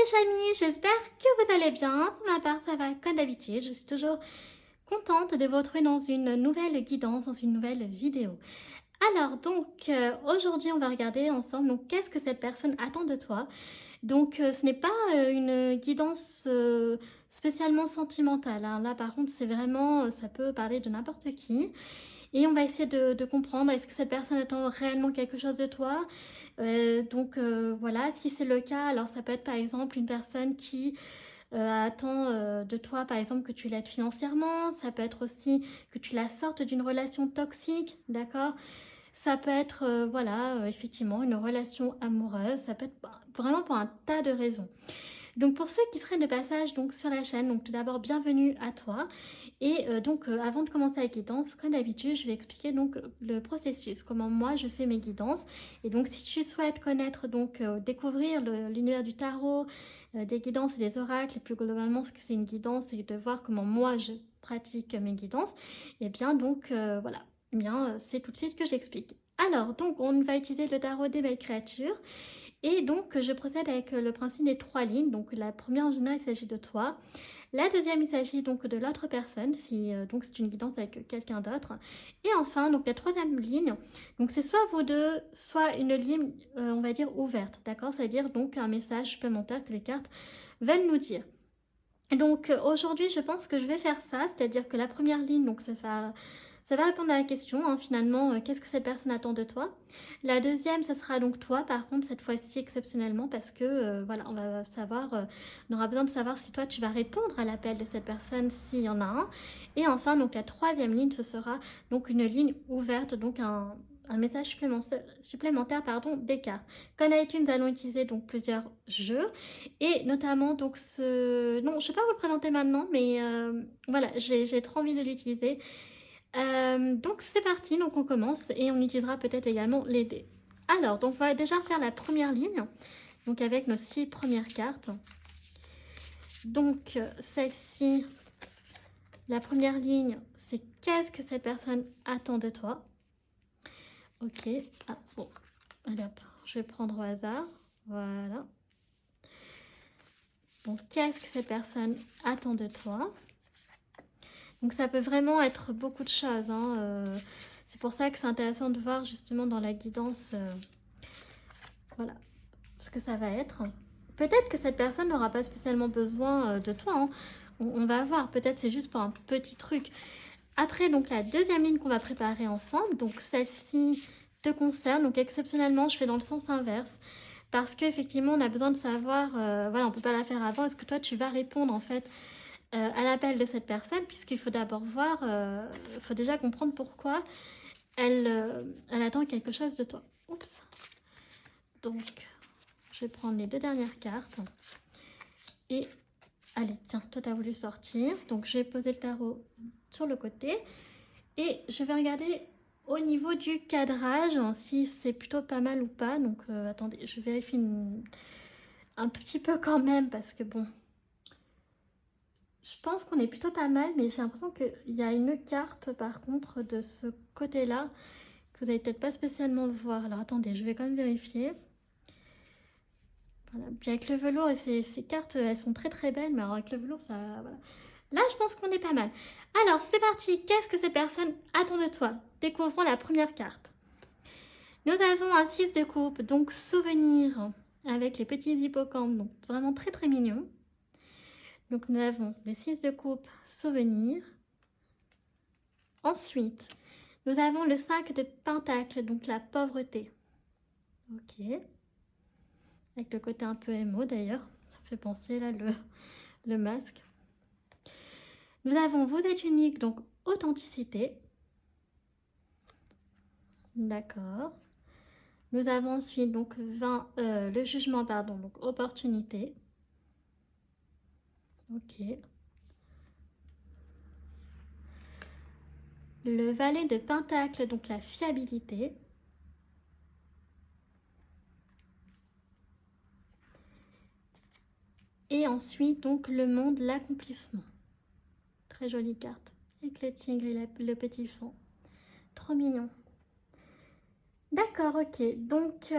les amis, j'espère que vous allez bien. Pour ma part, ça va comme d'habitude. Je suis toujours contente de vous retrouver dans une nouvelle guidance, dans une nouvelle vidéo. Alors donc, aujourd'hui, on va regarder ensemble donc qu'est-ce que cette personne attend de toi. Donc, ce n'est pas une guidance spécialement sentimentale, hein. Là, par contre, c'est vraiment, ça peut parler de n'importe qui. Et on va essayer de comprendre, est-ce que cette personne attend réellement quelque chose de toi? Voilà, si c'est le cas, alors ça peut être par exemple une personne qui attend de toi, par exemple, que tu l'aides financièrement. Ça peut être aussi que tu la sortes d'une relation toxique, d'accord? Ça peut être, voilà, effectivement, une relation amoureuse. Ça peut être vraiment pour un tas de raisons. Donc pour ceux qui seraient de passage donc, sur la chaîne, donc tout d'abord bienvenue à toi. Et avant de commencer la guidance, comme d'habitude, je vais expliquer donc le processus, comment moi je fais mes guidances. Et donc si tu souhaites connaître, donc découvrir l'univers du tarot, des guidances et des oracles, et plus globalement ce que c'est une guidance et de voir comment moi je pratique mes guidances, et bien donc voilà, eh bien c'est tout de suite que j'explique. Alors donc on va utiliser le tarot des belles créatures. Et donc, je procède avec le principe des 3 lignes. Donc, la première, en général, il s'agit de toi. La deuxième, il s'agit donc de l'autre personne, si donc c'est une guidance avec quelqu'un d'autre. Et enfin, donc la troisième ligne, donc c'est soit vous deux, soit une ligne, on va dire, ouverte, d'accord? C'est-à-dire donc un message supplémentaire que les cartes veulent nous dire. Et donc, aujourd'hui, je pense que je vais faire ça, c'est-à-dire que la première ligne, donc ça va répondre à la question, hein, finalement, qu'est-ce que cette personne attend de toi? La deuxième, ça sera donc toi, par contre, cette fois-ci exceptionnellement, parce que, voilà, on aura besoin de savoir si toi, tu vas répondre à l'appel de cette personne, s'il y en a un. Et enfin, donc la troisième ligne, ce sera donc une ligne ouverte, donc un message supplémentaire pardon, des cartes. Comme d'habitude, nous allons utiliser donc plusieurs jeux, et notamment donc Non, je ne vais pas vous le présenter maintenant, mais voilà, j'ai trop envie de l'utiliser. Donc c'est parti, donc on commence et on utilisera peut-être également les dés. Alors, donc on va déjà faire la première ligne, donc avec nos 6 premières cartes. Donc celle-ci, la première ligne, c'est qu'est-ce que cette personne attend de toi? Ok, ah bon, allez hop, je vais prendre au hasard, voilà. Donc qu'est-ce que cette personne attend de toi? Donc ça peut vraiment être beaucoup de choses, hein. C'est pour ça que c'est intéressant de voir justement dans la guidance, voilà, ce que ça va être. Peut-être que cette personne n'aura pas spécialement besoin de toi, hein. On va voir, peut-être c'est juste pour un petit truc. Après, donc la deuxième ligne qu'on va préparer ensemble, donc celle-ci te concerne. Donc exceptionnellement, je fais dans le sens inverse. Parce qu'effectivement, on a besoin de savoir, voilà, on ne peut pas la faire avant, est-ce que toi tu vas répondre en fait à l'appel de cette personne, puisqu'il faut d'abord voir, il faut déjà comprendre pourquoi elle attend quelque chose de toi. Oups. Donc, je vais prendre les 2 dernières cartes. Et, allez, tiens, toi, tu as voulu sortir. Donc, je vais poser le tarot sur le côté. Et je vais regarder au niveau du cadrage, hein, si c'est plutôt pas mal ou pas. Donc, attendez, je vérifie un tout petit peu quand même, parce que bon... Je pense qu'on est plutôt pas mal, mais j'ai l'impression qu'il y a une carte par contre de ce côté-là que vous n'allez peut-être pas spécialement voir. Alors attendez, je vais quand même vérifier. Voilà. Puis avec le velours et ces cartes, elles sont très très belles, mais alors avec le velours, ça... Voilà. Là, je pense qu'on est pas mal. Alors, c'est parti. Qu'est-ce que cette personne attend de toi? Découvrons la première carte. Nous avons un 6 de coupe, donc souvenir, avec les petits hippocampes, donc vraiment très très mignon. Donc nous avons le 6 de coupe, souvenir. Ensuite, nous avons le 5 de pentacle, donc la pauvreté. Ok. Avec le côté un peu émo d'ailleurs. Ça me fait penser là le masque. Nous avons vous êtes unique, donc authenticité. D'accord. Nous avons ensuite donc le jugement, pardon, donc opportunité. Ok. Le valet de pentacle, donc la fiabilité. Et ensuite, donc, le monde, l'accomplissement. Très jolie carte. Avec le tigre et le petit fond. Trop mignon. D'accord, ok. Donc,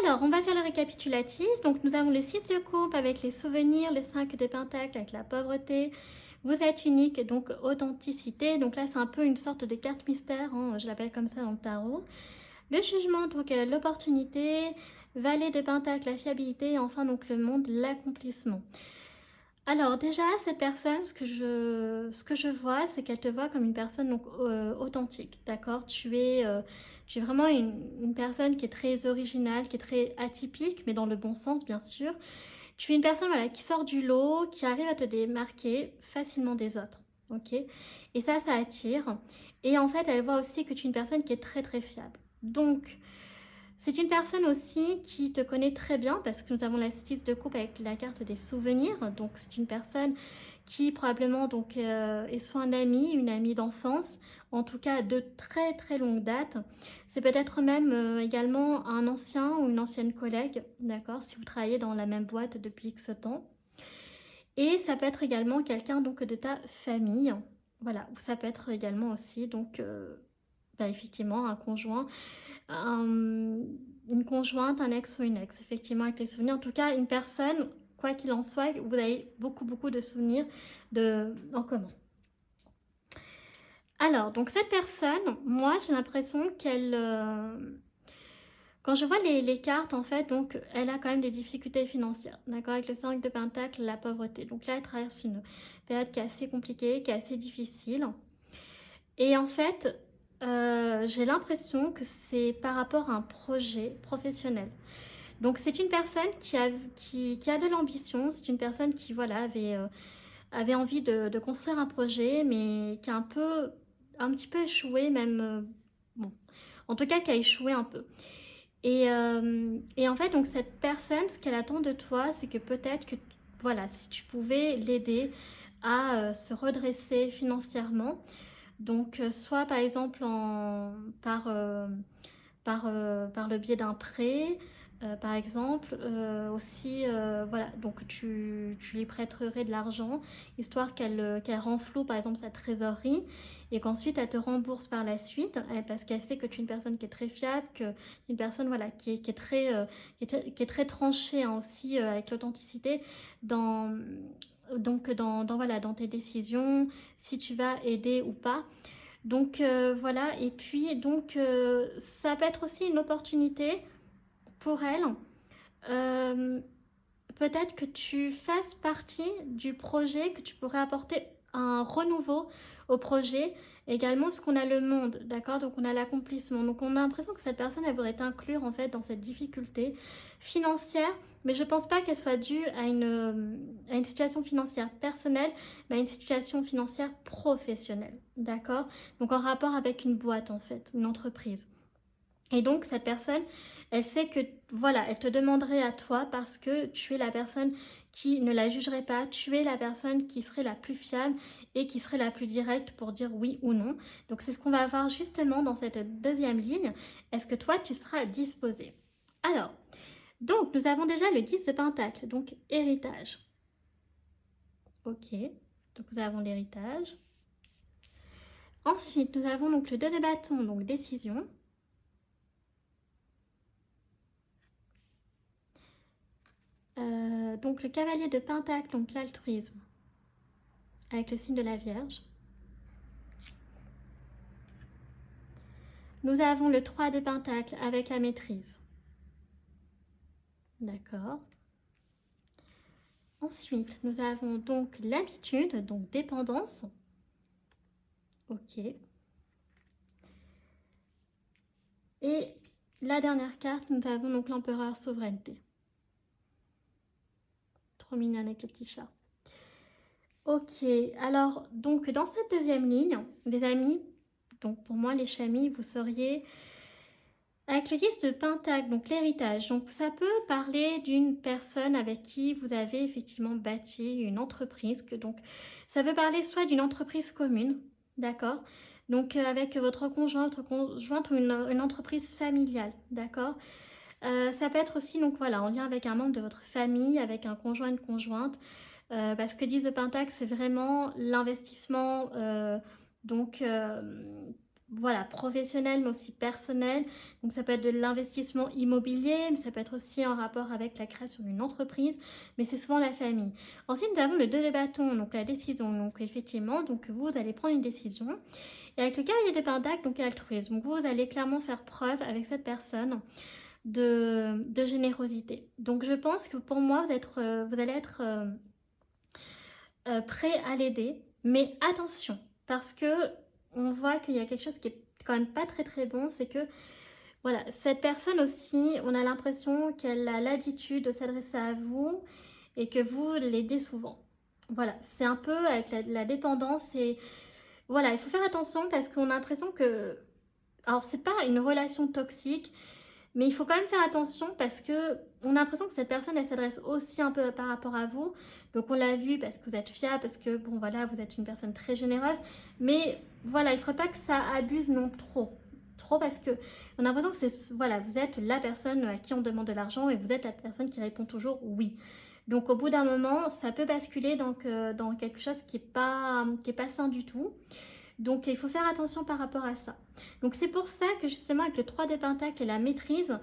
Alors, on va faire le récapitulatif. Donc, nous avons le 6 de coupe avec les souvenirs, le 5 de pentacle avec la pauvreté. Vous êtes unique, donc authenticité. Donc là, c'est un peu une sorte de carte mystère, hein, je l'appelle comme ça dans le tarot. Le jugement, donc l'opportunité. Valet de pentacle, la fiabilité. Et enfin, donc le monde, l'accomplissement. Alors déjà, cette personne, ce que je vois, c'est qu'elle te voit comme une personne donc, authentique, d'accord? Tu es vraiment une personne qui est très originale, qui est très atypique, mais dans le bon sens, bien sûr. Tu es une personne voilà, qui sort du lot, qui arrive à te démarquer facilement des autres, ok? Et ça attire. Et en fait, elle voit aussi que tu es une personne qui est très très fiable. Donc, c'est une personne aussi qui te connaît très bien parce que nous avons la 6 de coupe avec la carte des souvenirs. Donc c'est une personne qui probablement donc, est soit un ami, une amie d'enfance, en tout cas de très très longue date. C'est peut-être même également un ancien ou une ancienne collègue, d'accord, si vous travaillez dans la même boîte depuis X temps. Et ça peut être également quelqu'un donc de ta famille, voilà, ou ça peut être également aussi donc effectivement un conjoint une conjointe, un ex ou une ex, effectivement, avec les souvenirs. En tout cas, une personne, quoi qu'il en soit, vous avez beaucoup de souvenirs en commun. Alors, donc cette personne, moi, j'ai l'impression qu'elle... quand je vois les cartes, en fait, donc, elle a quand même des difficultés financières, d'accord, avec le 5 de pentacle, la pauvreté. Donc là, elle traverse une période qui est assez compliquée, qui est assez difficile. Et en fait, j'ai l'impression que c'est par rapport à un projet professionnel. Donc c'est une personne qui a de l'ambition, c'est une personne qui voilà, avait envie de construire un projet, mais qui a un petit peu échoué, même, bon, en tout cas qui a échoué un peu. Et en fait, donc cette personne, ce qu'elle attend de toi, c'est que peut-être que, voilà, si tu pouvais l'aider à se redresser financièrement, donc soit par exemple par le biais d'un prêt, par exemple, aussi, voilà, donc tu lui prêterais de l'argent, histoire qu'elle renfloue par exemple sa trésorerie, et qu'ensuite elle te rembourse par la suite, parce qu'elle sait que tu es une personne qui est très fiable, une personne voilà, qui est très, qui est très tranchée hein, aussi avec l'authenticité dans, voilà, dans tes décisions, si tu vas aider ou pas. Donc voilà, et puis donc ça peut être aussi une opportunité pour elle. Euh, Peut-être que tu fasses partie du projet, que tu pourrais apporter un renouveau au projet également, parce qu'on a le monde, d'accord, donc on a l'accomplissement. Donc on a l'impression que cette personne, elle voudrait t'inclure en fait dans cette difficulté financière, mais je pense pas qu'elle soit due à une situation financière personnelle, mais à une situation financière professionnelle, d'accord, donc en rapport avec une boîte en fait, une entreprise. Et donc cette personne, elle sait que voilà, elle te demanderait à toi parce que tu es la personne qui ne la jugerait pas, tu es la personne qui serait la plus fiable et qui serait la plus directe pour dire oui ou non. Donc c'est ce qu'on va voir justement dans cette deuxième ligne. Est-ce que toi tu seras disposé? Alors, donc nous avons déjà le 10 de pentacle, donc héritage. Ok, donc nous avons l'héritage. Ensuite, nous avons donc le 2 de bâton, donc décision. Donc le cavalier de pentacle, donc l'altruisme, avec le signe de la Vierge. Nous avons le 3 de pentacle avec la maîtrise. D'accord. Ensuite, nous avons donc l'habitude, donc dépendance. Ok. Et la dernière carte, nous avons donc l'empereur souveraineté. Trop mignonne avec le petit chat. Ok, alors donc dans cette deuxième ligne, les amis, donc pour moi les chamis, vous seriez avec le 10 de pentacle, donc l'héritage. Donc ça peut parler d'une personne avec qui vous avez effectivement bâti une entreprise. Donc ça peut parler soit d'une entreprise commune, d'accord, donc avec votre conjointe ou une entreprise familiale, d'accord. Ça peut être aussi donc voilà en lien avec un membre de votre famille, avec un conjoint, une conjointe, parce que 10 de pentacle c'est vraiment l'investissement donc voilà, professionnel mais aussi personnel. Donc ça peut être de l'investissement immobilier, mais ça peut être aussi en rapport avec la création d'une entreprise, mais c'est souvent la famille. Ensuite, nous avons le 2 de bâton, donc la décision. Donc effectivement, donc vous allez prendre une décision. Et avec le cavalier de pentacle, donc altruisme. Donc vous allez clairement faire preuve avec cette personne de générosité. Donc je pense que pour moi, vous allez être prêt à l'aider, mais attention, parce que on voit qu'il y a quelque chose qui est quand même pas très très bon, c'est que voilà, cette personne aussi, on a l'impression qu'elle a l'habitude de s'adresser à vous et que vous l'aidez souvent. Voilà, c'est un peu avec la dépendance et voilà, il faut faire attention parce qu'on a l'impression que, alors c'est pas une relation toxique, mais il faut quand même faire attention parce que on a l'impression que cette personne, elle s'adresse aussi un peu par rapport à vous. Donc on l'a vu parce que vous êtes fiable, parce que bon voilà, vous êtes une personne très généreuse. Mais voilà, il ne faudrait pas que ça abuse non trop. Trop parce que on a l'impression que c'est voilà, vous êtes la personne à qui on demande de l'argent et vous êtes la personne qui répond toujours oui. Donc au bout d'un moment, ça peut basculer dans quelque chose qui est pas sain du tout. Donc il faut faire attention par rapport à ça. Donc c'est pour ça que justement avec le 3 de Pentacle et la maîtrise,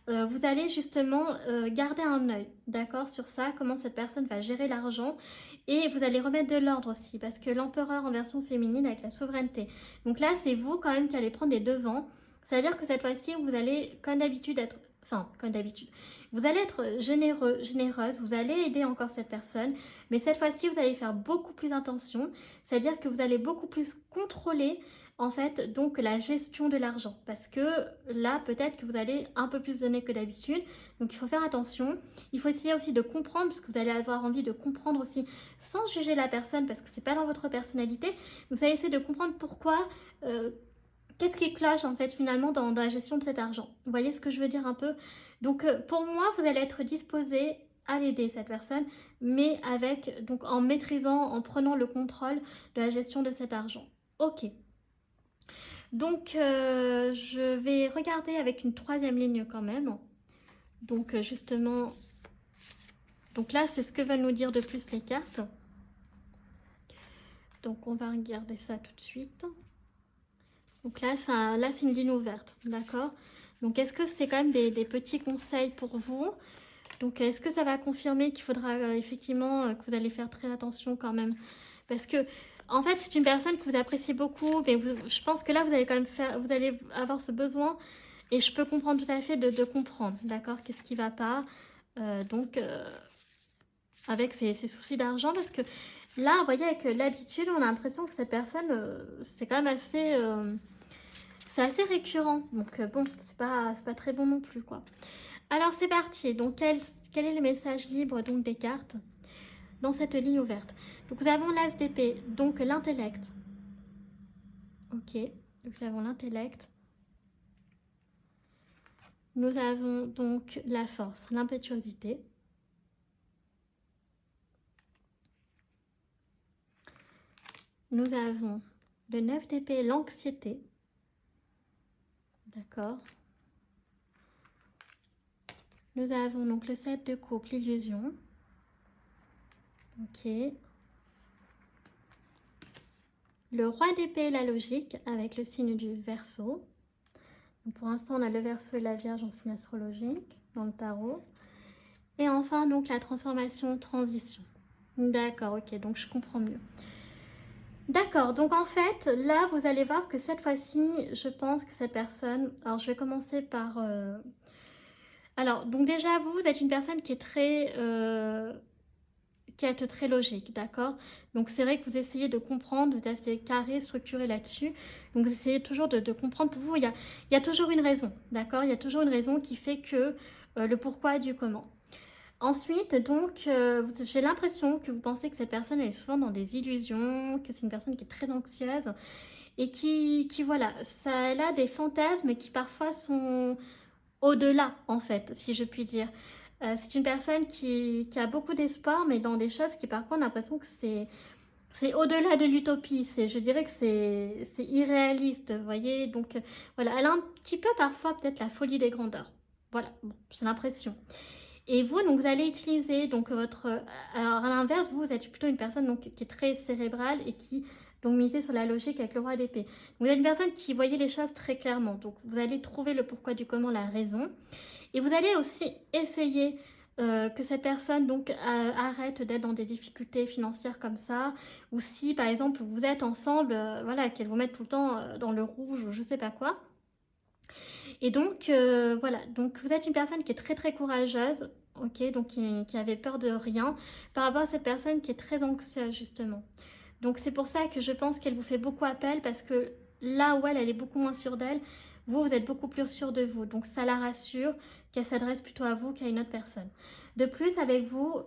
vous allez justement garder un œil, d'accord, sur ça, comment cette personne va gérer l'argent. Et vous allez remettre de l'ordre aussi, parce que l'empereur en version féminine avec la souveraineté. Donc là, c'est vous quand même qui allez prendre les devants. C'est-à-dire que cette fois-ci, vous allez, comme d'habitude, être... Enfin, comme d'habitude. Vous allez être généreux, généreuse, vous allez aider encore cette personne, mais cette fois-ci, vous allez faire beaucoup plus attention. C'est-à-dire que vous allez beaucoup plus contrôler en fait donc la gestion de l'argent parce que là peut-être que vous allez un peu plus donner que d'habitude, donc il faut faire attention. Il faut essayer aussi de comprendre parce que vous allez avoir envie de comprendre aussi sans juger la personne parce que c'est pas dans votre personnalité. Donc vous allez essayer de comprendre pourquoi qu'est-ce qui cloche en fait finalement dans la gestion de cet argent. Vous voyez ce que je veux dire un peu. Donc pour moi vous allez être disposé à l'aider cette personne, mais avec donc en maîtrisant, en prenant le contrôle de la gestion de cet argent. Ok. Donc, je vais regarder avec une troisième ligne quand même. Donc, justement, donc là, c'est ce que veulent nous dire de plus les cartes. Donc, on va regarder ça tout de suite. Donc là, c'est une ligne ouverte, d'accord? Donc, est-ce que c'est quand même des petits conseils pour vous? Donc, est-ce que ça va confirmer qu'il faudra effectivement que vous allez faire très attention quand même? Parce que, en fait, c'est une personne que vous appréciez beaucoup, mais je pense que là, vous allez quand même vous allez avoir ce besoin, et je peux comprendre tout à fait de comprendre, d'accord? Qu'est-ce qui ne va pas? Avec ces soucis d'argent, parce que là, vous voyez, avec l'habitude, on a l'impression que cette personne, c'est quand même assez... c'est assez récurrent, donc bon, c'est pas très bon non plus, quoi. Alors, c'est parti. Donc, quel est le message libre donc, des cartes dans cette ligne ouverte? Donc, nous avons l'as d'épée, donc l'intellect. Ok, donc nous avons l'intellect. Nous avons donc la force, l'impétuosité. Nous avons le 9 d'épée, l'anxiété. D'accord. Nous avons donc le 7 de coupe, l'illusion. Ok. Le roi d'épée, la logique, avec le signe du Verseau. Donc pour l'instant, on a le Verseau et la Vierge en signe astrologique dans le tarot. Et enfin, donc la transformation, transition. D'accord, ok, donc je comprends mieux. D'accord, donc en fait, là, vous allez voir que cette fois-ci, je pense que cette personne... Alors, je vais commencer par... Alors, donc déjà, vous êtes une personne qui est très logique, d'accord? Donc c'est vrai que vous essayez de comprendre, vous êtes assez carré, structuré là-dessus. Donc vous essayez toujours de comprendre. Pour vous, il y a toujours une raison, d'accord? Il y a toujours une raison qui fait que le pourquoi du comment. Ensuite, donc, j'ai l'impression que vous pensez que cette personne elle est souvent dans des illusions, que c'est une personne qui est très anxieuse et qui voilà, elle a des fantasmes qui parfois sont au-delà, en fait, si je puis dire. C'est une personne qui a beaucoup d'espoir, mais dans des choses qui, par contre, on a l'impression que c'est au-delà de l'utopie. Je dirais que c'est irréaliste, vous voyez. Donc, voilà, elle a un petit peu, parfois, peut-être la folie des grandeurs. Voilà, bon, c'est l'impression. Et vous, donc, vous allez utiliser donc votre... Alors, à l'inverse, vous êtes plutôt une personne donc, qui est très cérébrale et qui Donc misez sur la logique avec le roi d'épée. Vous êtes une personne qui voyait les choses très clairement. Donc vous allez trouver le pourquoi du comment, la raison. Et vous allez aussi essayer que cette personne donc arrête d'être dans des difficultés financières comme ça, ou si par exemple vous êtes ensemble, voilà, qu'elle vous mette tout le temps dans le rouge ou je sais pas quoi. Et donc voilà, donc vous êtes une personne qui est très très courageuse, ok, donc qui avait peur de rien, par rapport à cette personne qui est très anxieuse justement. Donc c'est pour ça que je pense qu'elle vous fait beaucoup appel, parce que là où elle est beaucoup moins sûre d'elle, vous êtes beaucoup plus sûr de vous. Donc ça la rassure qu'elle s'adresse plutôt à vous qu'à une autre personne. De plus, avec vous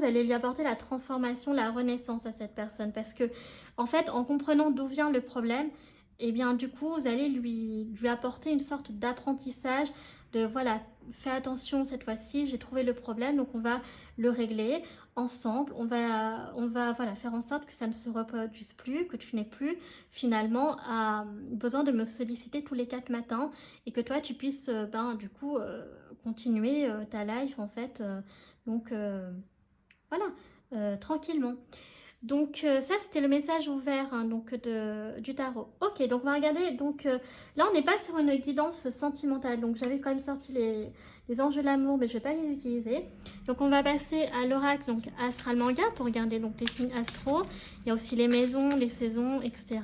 allez lui apporter la transformation, la renaissance à cette personne. Parce que, en fait, en comprenant d'où vient le problème, et bien du coup, vous allez lui apporter une sorte d'apprentissage de voilà, fais attention cette fois-ci, j'ai trouvé le problème, donc on va le régler ensemble, on va voilà, faire en sorte que ça ne se reproduise plus, que tu n'aies plus finalement besoin de me solliciter tous les 4 matins, et que toi tu puisses du coup continuer ta life en fait, donc voilà, tranquillement. Donc ça c'était le message ouvert hein, donc du tarot. Ok, donc on va regarder, donc là on n'est pas sur une guidance sentimentale, donc j'avais quand même sorti les anges de l'amour, mais je ne vais pas les utiliser. Donc on va passer à l'oracle, donc astral manga, pour regarder donc les signes astro. Il y a aussi les maisons, les saisons, etc.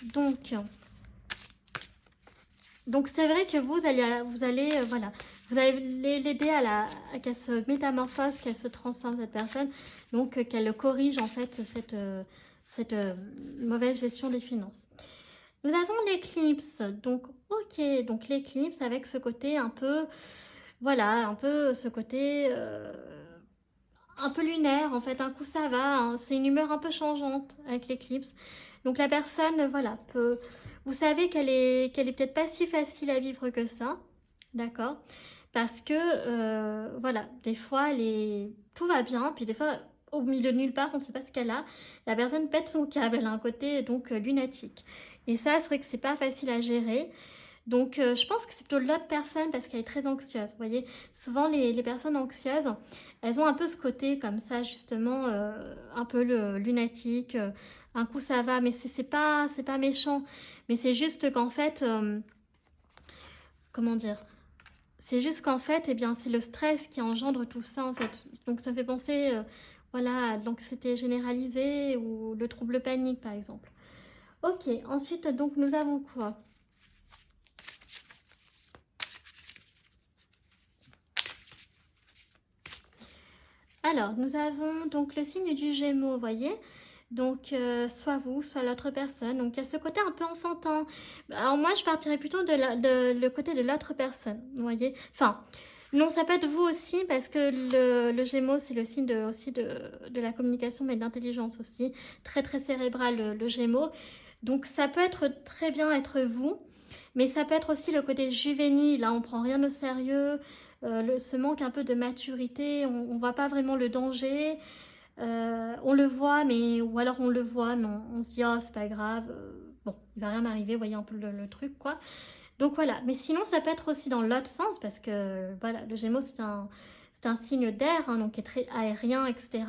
Donc c'est vrai que vous allez voilà, vous allez l'aider à qu'elle se métamorphose, qu'elle se transforme cette personne, donc qu'elle corrige en fait cette mauvaise gestion des finances. Nous avons l'éclipse, donc ok, donc l'éclipse avec ce côté un peu, voilà, un peu ce côté un peu lunaire en fait, un coup ça va, hein, c'est une humeur un peu changeante avec l'éclipse. Donc la personne, voilà, vous savez qu'elle est peut-être pas si facile à vivre que ça, d'accord? Parce que, voilà, des fois, tout va bien, puis des fois, au milieu de nulle part, on ne sait pas ce qu'elle a. La personne pète son câble, elle a un côté donc lunatique. Et ça, c'est vrai que c'est pas facile à gérer. Donc, je pense que c'est plutôt l'autre personne parce qu'elle est très anxieuse. Vous voyez, souvent les personnes anxieuses, elles ont un peu ce côté comme ça, justement, un peu le lunatique. Un coup ça va, mais c'est pas méchant. Mais c'est juste qu'en fait, comment dire? C'est juste qu'en fait, eh bien, c'est le stress qui engendre tout ça, en fait. Donc, ça me fait penser, voilà, à l'anxiété généralisée ou le trouble panique, par exemple. Ok, ensuite, donc, nous avons quoi? Alors, nous avons donc le signe du Gémeaux, vous voyez. Donc, soit vous, soit l'autre personne. Donc, il y a ce côté un peu enfantin. Alors, moi, je partirais plutôt le côté de l'autre personne, vous voyez. Enfin, non, ça peut être vous aussi, parce que le Gémeaux, c'est le signe aussi de la communication, mais de l'intelligence aussi. Très, très cérébral, le Gémeaux. Donc, ça peut être très bien être vous, mais ça peut être aussi le côté juvénile. Là, on prend rien au sérieux. Ce manque un peu de maturité, on ne voit pas vraiment le danger. On le voit, mais ou alors on le voit, non, on se dit oh c'est pas grave, bon il va rien m'arriver, vous voyez un peu le truc quoi. Donc voilà, mais sinon ça peut être aussi dans l'autre sens parce que voilà, le Gémeaux c'est un signe d'air, hein, donc qui est très aérien, etc.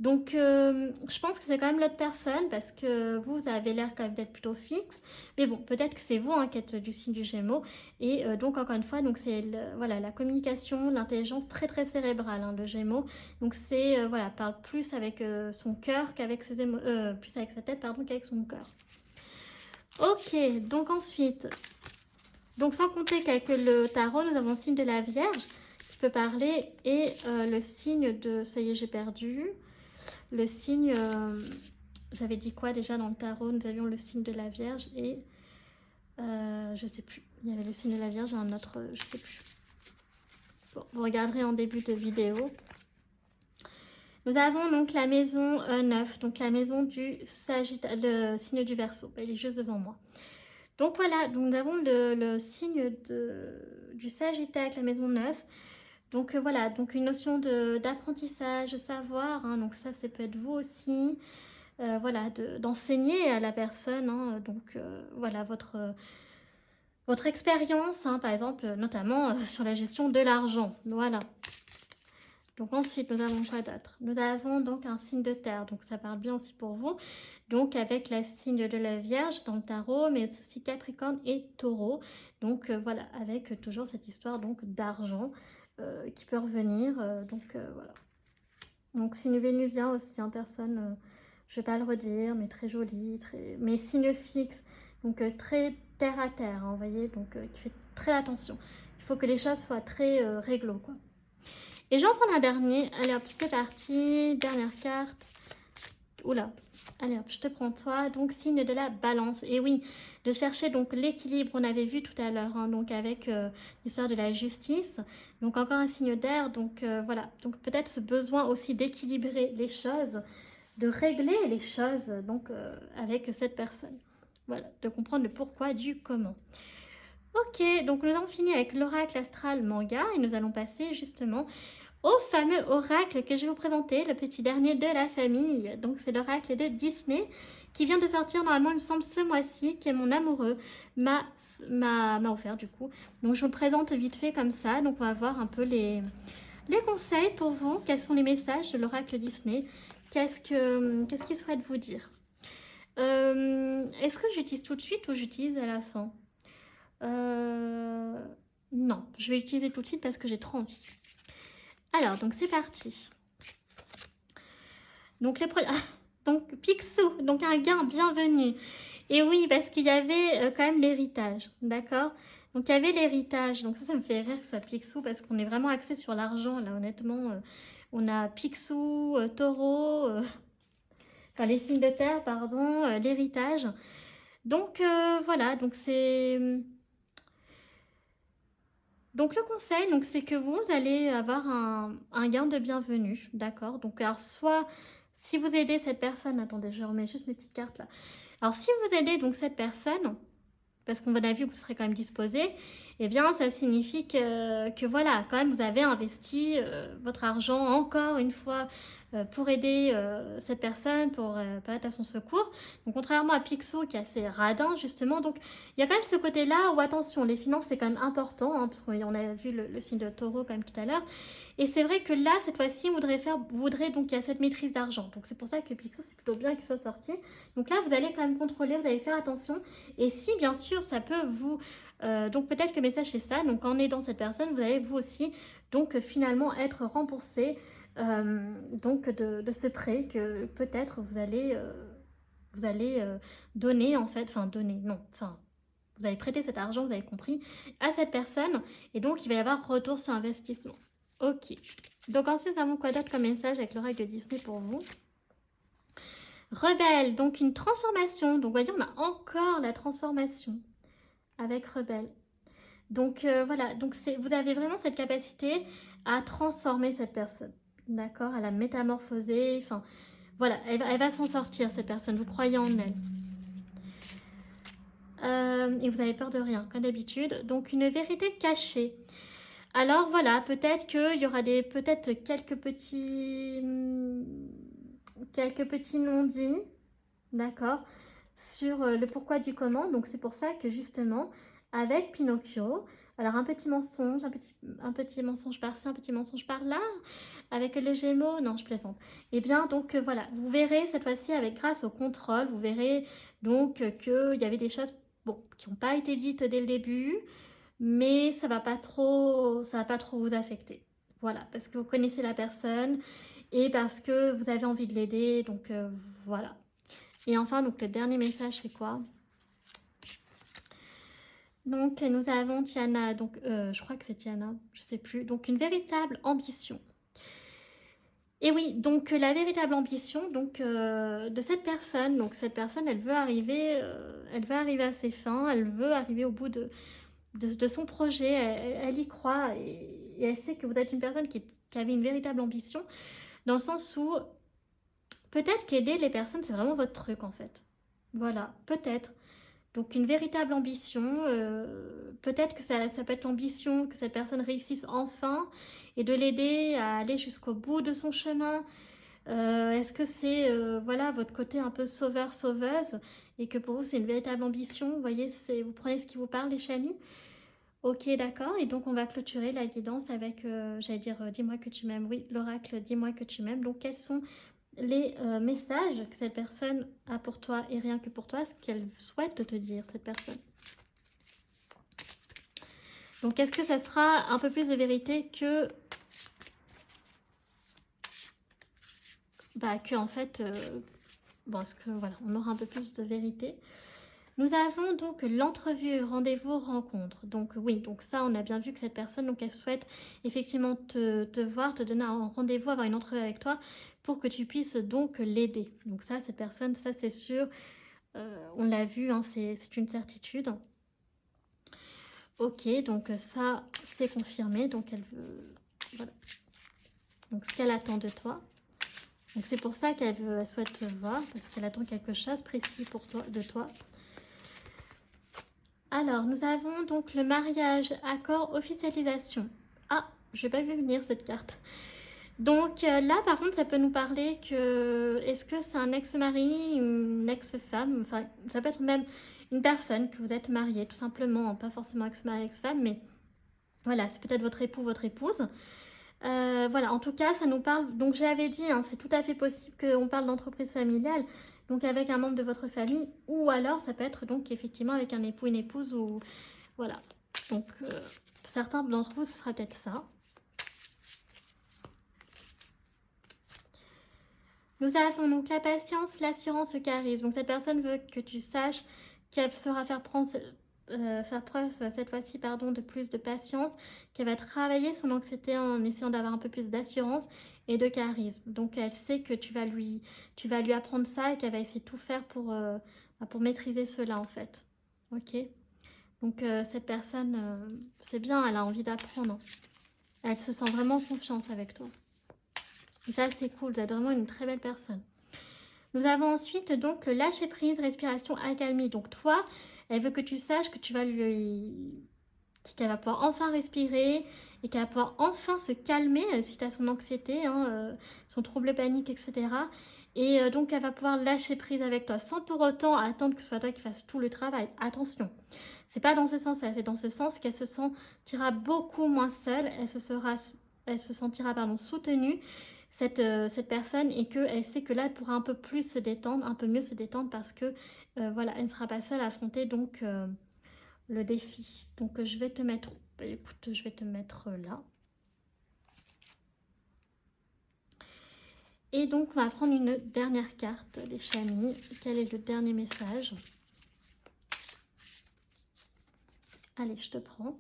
Donc je pense que c'est quand même l'autre personne parce que vous avez l'air quand même d'être plutôt fixe, mais bon peut-être que c'est vous hein, qui êtes du signe du Gémeaux. Et donc encore une fois, donc c'est voilà, la communication, l'intelligence très très cérébrale, hein, le Gémeaux. Donc c'est voilà, parle plus avec son cœur qu'avec plus avec sa tête pardon qu'avec son cœur. Ok, donc ensuite, donc sans compter qu'avec le tarot, nous avons le signe de la Vierge qui peut parler et le signe de ça y est j'ai perdu. Le signe, j'avais dit quoi déjà dans le tarot? Nous avions le signe de la Vierge et je sais plus. Il y avait le signe de la Vierge et un autre, je sais plus. Bon, vous regarderez en début de vidéo. Nous avons donc la maison 9, donc la maison du Sagittaire, le signe du Verseau. Il est juste devant moi. Donc voilà, donc nous avons le signe du Sagittaire avec la maison 9. Donc voilà, donc une notion d'apprentissage, de savoir, hein, donc ça peut être vous aussi, voilà, d'enseigner à la personne, hein, donc voilà, votre expérience, hein, par exemple, notamment sur la gestion de l'argent, voilà. Donc ensuite, nous avons quoi d'autre? Nous avons donc un signe de terre, donc ça parle bien aussi pour vous. Donc avec la signe de la Vierge dans le tarot, mais aussi Capricorne et Taureau. Donc voilà, avec toujours cette histoire donc d'argent qui peut revenir. Voilà. Donc signe vénusien aussi, en personne, je ne vais pas le redire, mais très joli, mais signe fixe, donc très terre à terre, hein, vous voyez, donc qui fait très attention. Il faut que les choses soient très réglo, quoi. Et j'en prends un dernier. Allez hop, c'est parti. Dernière carte. Oula. Allez hop, je te prends toi. Donc, signe de la balance. Et oui, de chercher donc l'équilibre, on avait vu tout à l'heure, hein, donc avec l'histoire de la justice. Donc, encore un signe d'air. Donc, voilà. Donc, peut-être ce besoin aussi d'équilibrer les choses, de régler les choses, donc, avec cette personne. Voilà, de comprendre le pourquoi du comment. Ok, donc nous avons fini avec l'oracle astral manga et nous allons passer justement au fameux oracle que je vais vous présenter, le petit dernier de la famille. Donc c'est l'oracle de Disney qui vient de sortir normalement, il me semble, ce mois-ci, que mon amoureux m'a offert du coup. Donc je vous le présente vite fait comme ça. Donc on va voir un peu les conseils pour vous. Quels sont les messages de l'oracle Disney? Qu'est-ce qu'il souhaite vous dire? Est-ce que j'utilise tout de suite ou j'utilise à la fin? Non, je vais l'utiliser tout de suite parce que j'ai trop envie. Alors, donc c'est parti. Donc, donc Picsou, donc un gain bienvenu. Et oui, parce qu'il y avait quand même l'héritage, d'accord? Donc, il y avait l'héritage. Donc, ça me fait rire que ce soit Picsou parce qu'on est vraiment axé sur l'argent, là, honnêtement. On a Picsou, Taureau, enfin, les signes de terre, pardon, l'héritage. Donc, voilà, donc c'est... Donc le conseil, donc, c'est que vous allez avoir un gain de bienvenue, d'accord? Donc alors soit si vous aidez cette personne, attendez, je remets juste mes petites cartes là. Alors si vous aidez donc cette personne, parce qu'on a vu que vous serez quand même disposé, eh bien ça signifie que voilà, quand même vous avez investi votre argent encore une fois pour aider cette personne, pour être à son secours. Donc contrairement à Picsou qui est assez radin justement, donc il y a quand même ce côté-là où attention, les finances c'est quand même important, hein, parce qu'on a vu le signe de taureau quand même tout à l'heure. Et c'est vrai que là, cette fois-ci, on voudrait donc qu'il y a cette maîtrise d'argent. Donc c'est pour ça que Picsou, c'est plutôt bien qu'il soit sorti. Donc là, vous allez quand même contrôler, vous allez faire attention. Et si, bien sûr, ça peut vous... donc peut-être que le message c'est ça. Donc en aidant cette personne, vous allez vous aussi donc finalement être remboursé donc de ce prêt que peut-être vous allez donner en fait. Enfin donner, non. Enfin, vous allez prêter cet argent, vous avez compris, à cette personne. Et donc il va y avoir retour sur investissement. Ok. Donc ensuite, nous avons quoi d'autre comme message avec l'oracle de Disney pour vous? Rebelle, donc une transformation. Donc, vous voyez, on a encore la transformation avec Rebelle. Donc, voilà. Donc, vous avez vraiment cette capacité à transformer cette personne. D'accord? À la métamorphoser. Enfin, voilà. Elle va s'en sortir, cette personne. Vous croyez en elle. Et vous avez peur de rien, comme d'habitude. Donc, une vérité cachée. Alors, voilà. Peut-être qu'il y aura peut-être quelques petits non-dits, d'accord, sur le pourquoi du comment. Donc c'est pour ça que justement, avec Pinocchio, alors un petit mensonge, un petit mensonge par-ci, un petit mensonge par-là, avec les Gémeaux, non je plaisante. Et bien donc voilà, vous verrez cette fois-ci grâce au contrôle, vous verrez donc qu'il y avait des choses bon, qui n'ont pas été dites dès le début, mais ça va pas trop vous affecter. Voilà, parce que vous connaissez la personne et parce que vous avez envie de l'aider, donc voilà. Et enfin, donc le dernier message, c'est quoi? Donc nous avons Tiana, donc je crois que c'est Tiana, je sais plus. Donc une véritable ambition. Et oui, donc la véritable ambition donc de cette personne. Donc cette personne, elle veut arriver à ses fins, elle veut arriver au bout de son projet, elle y croit et elle sait que vous êtes une personne qui avait une véritable ambition, dans le sens où peut-être qu'aider les personnes, c'est vraiment votre truc en fait. Voilà, peut-être. Donc une véritable ambition, peut-être que ça peut être l'ambition que cette personne réussisse enfin et de l'aider à aller jusqu'au bout de son chemin. Est-ce que c'est voilà, votre côté un peu sauveur-sauveuse et que pour vous c'est une véritable ambition? Vous voyez, vous prenez ce qui vous parle, les chamis. Ok, d'accord. Et donc, on va clôturer la guidance avec, j'allais dire, dis-moi que tu m'aimes. Oui, l'oracle, dis-moi que tu m'aimes. Donc, quels sont les messages que cette personne a pour toi et rien que pour toi, ce qu'elle souhaite te dire, cette personne. Donc, est-ce que ça sera un peu plus de vérité que... Bah, que en fait... bon, est-ce que, voilà, on aura un peu plus de vérité. Nous avons donc l'entrevue, rendez-vous, rencontre. Donc oui, donc ça, on a bien vu que cette personne, donc elle souhaite effectivement te voir, te donner un rendez-vous, avoir une entrevue avec toi pour que tu puisses donc l'aider. Donc ça, cette personne, ça c'est sûr, on l'a vu, hein, c'est une certitude. Ok, donc ça, c'est confirmé. Donc elle veut... Voilà. Donc ce qu'elle attend de toi. Donc c'est pour ça qu'elle souhaite te voir, parce qu'elle attend quelque chose précis pour toi, de toi. Alors, nous avons donc le mariage, accord, officialisation. Ah, je n'ai pas vu venir cette carte. Donc là, par contre, ça peut nous parler que... Est-ce que c'est un ex-mari, une ex-femme? Enfin, ça peut être même une personne que vous êtes marié, tout simplement. Pas forcément ex-mari, ex-femme, mais voilà, c'est peut-être votre époux, votre épouse. Voilà, en tout cas, ça nous parle... Donc, j'avais dit, hein, c'est tout à fait possible qu'on parle d'entreprise familiale, donc avec un membre de votre famille, ou alors ça peut être donc effectivement avec un époux, une épouse, ou... Voilà. Donc, certains d'entre vous, ce sera peut-être ça. Nous avons donc la patience, l'assurance, le charisme. Donc, cette personne veut que tu saches qu'elle saura faire preuve cette fois-ci de plus de patience, qu'elle va travailler son anxiété en essayant d'avoir un peu plus d'assurance et de charisme. Donc elle sait que tu vas lui apprendre ça et qu'elle va essayer de tout faire pour maîtriser cela en fait. Ok. Donc cette personne, c'est bien, elle a envie d'apprendre. Elle se sent vraiment en confiance avec toi. Et ça c'est cool, vous êtes vraiment une très belle personne. Nous avons ensuite donc le lâcher prise, respiration, accalmie. Donc toi, elle veut que tu saches que tu vas qu'elle va pouvoir enfin respirer et qu'elle va pouvoir enfin se calmer suite à son anxiété, hein, son trouble panique, etc. Et donc elle va pouvoir lâcher prise avec toi sans pour autant attendre que ce soit toi qui fasses tout le travail. Attention, c'est pas dans ce sens-là, c'est dans ce sens qu'elle se sentira beaucoup moins seule, elle se sentira soutenue. Cette personne et qu'elle sait que là elle pourra un peu plus se détendre, un peu mieux se détendre parce que voilà, elle ne sera pas seule à affronter donc le défi. Donc je vais te mettre, écoute, je vais te mettre là. Et donc on va prendre une dernière carte, les chamis. Quel est le dernier message? Allez, je te prends.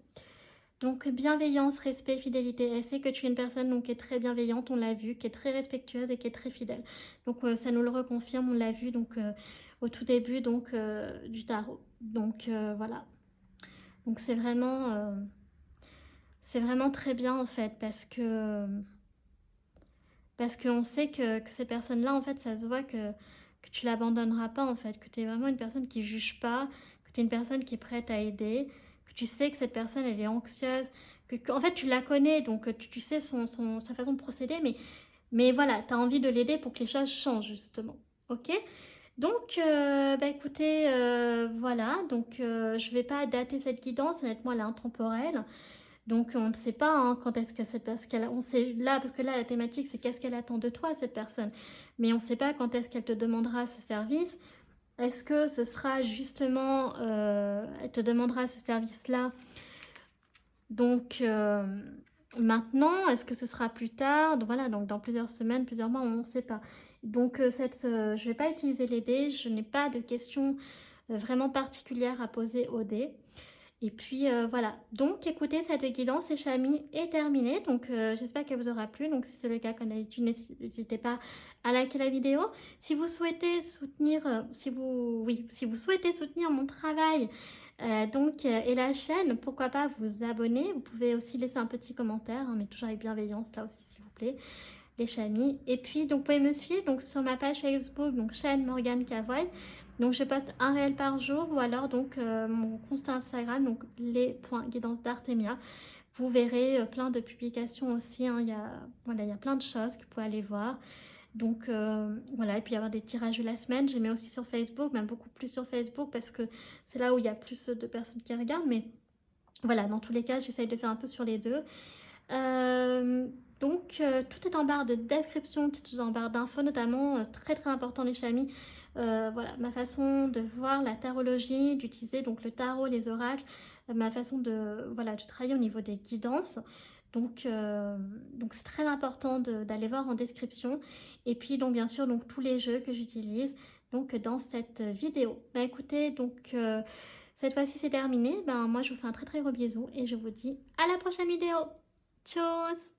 Donc bienveillance, respect, fidélité. Elle sait que tu es une personne donc, qui est très bienveillante, on l'a vu, qui est très respectueuse et qui est très fidèle. Donc ça nous le reconfirme, on l'a vu donc au tout début donc du tarot. Donc voilà. Donc c'est vraiment très bien en fait parce qu'on sait que ces personnes-là en fait ça se voit que tu l'abandonneras pas en fait, que tu es vraiment une personne qui juge pas, que tu es une personne qui est prête à aider, que tu sais que cette personne elle est anxieuse, en fait tu la connais donc tu sais sa façon de procéder mais voilà, tu as envie de l'aider pour que les choses changent justement. Ok? Donc, bah écoutez, voilà, donc je vais pas dater cette guidance, honnêtement elle est intemporelle. Donc on ne sait pas hein, quand est-ce que cette personne, on sait là, parce que là la thématique c'est qu'est-ce qu'elle attend de toi cette personne, mais on ne sait pas quand est-ce qu'elle te demandera ce service. Est-ce que ce sera justement, elle te demandera ce service-là, donc maintenant, est-ce que ce sera plus tard? Donc, voilà, donc dans plusieurs semaines, plusieurs mois, on ne sait pas. Donc je ne vais pas utiliser les dés, je n'ai pas de questions vraiment particulières à poser aux dés. Et puis voilà, donc écoutez, cette guidance et Chami est terminée, donc j'espère qu'elle vous aura plu. Donc si c'est le cas, comme d'habitude, n'hésitez pas à liker la vidéo. Si vous souhaitez soutenir, si vous souhaitez soutenir mon travail et la chaîne, pourquoi pas vous abonner. Vous pouvez aussi laisser un petit commentaire, hein, mais toujours avec bienveillance là aussi s'il vous plaît, les Chamis. Et puis donc vous pouvez me suivre donc, sur ma page Facebook, donc chaîne Morgane Cavoye. Donc je poste un réel par jour ou alors donc mon compte Instagram, donc les.guidance d'Artemia. Vous verrez plein de publications aussi, hein. Il y a plein de choses que vous pouvez aller voir. Donc voilà, et puis il y avoir des tirages de la semaine. Je mets aussi sur Facebook, même beaucoup plus sur Facebook parce que c'est là où il y a plus de personnes qui regardent. Mais Voilà, dans tous les cas, j'essaye de faire un peu sur les deux. Tout est en barre de description, tout est en barre d'infos, notamment, très très important les chamis. Voilà, ma façon de voir la tarologie, d'utiliser donc le tarot, les oracles, ma façon de, voilà, de travailler au niveau des guidances. Donc c'est très important d'aller voir en description. Et puis donc bien sûr donc tous les jeux que j'utilise donc dans cette vidéo. Bah écoutez, cette fois-ci c'est terminé. Ben moi je vous fais un très très gros bisou et je vous dis à la prochaine vidéo. Tchuss!